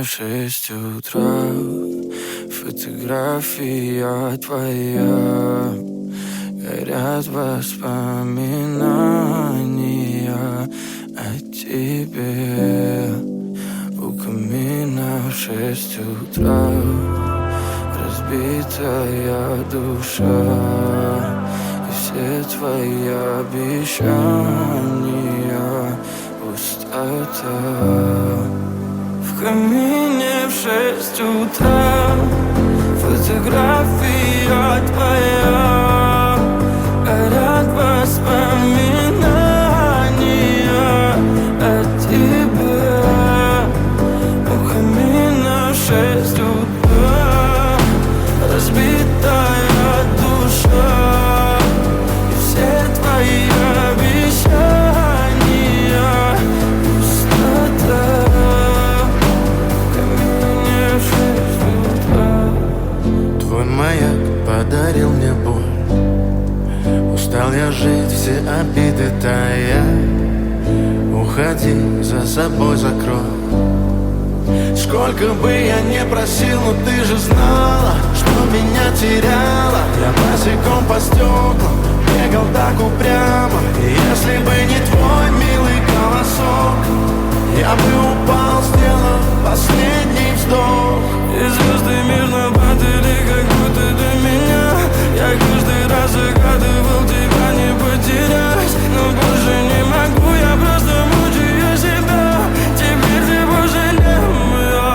в 6 утра. Фотография твоя, горят воспоминания о тебе. У камина в 6 утра, разбитая душа, и все твои обещания пустота. В камине в 6 утра, фотография твоя, горят воспоминания о тебе. У камина в 6 утра, разбитая душа, и все твои обещания пустота. В камине в 6 утра. Твой маяк подарил мне боль. Устал я жить, все обиды тая. Уходи, за собой закрой. Сколько бы я не просил, но ты же знала, что меня теряла. Я босиком по стеклам бегал так упрямо. И если бы не твой милый голосок, я бы упал, сделав последний вздох. И звезды мирно падали, как будто до меня. Я каждый раз загадывал тебя не потерять, но больше не могу, я просто мучаю себя. Теперь ты больше не моя.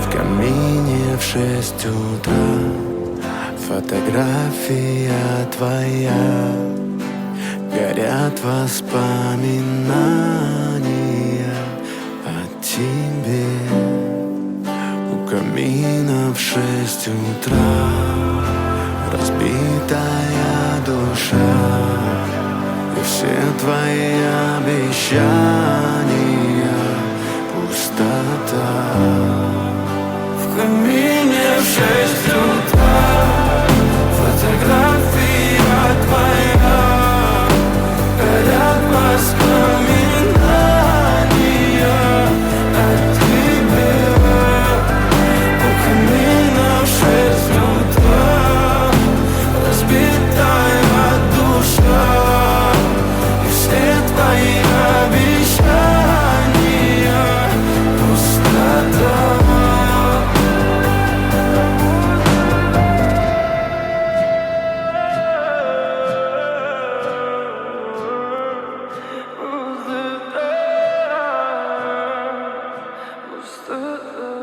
В камине в 6 утра, фотография твоя, горят воспоминания о тебе. У камина в 6 утра, разбитая душа, и все твои обещания пустота. В камине в 6 утра, фотография твоя, горят воспоминания о тебе. У камина в 6 утра, разбитая душа, и все твои обещания пустота. Пустота.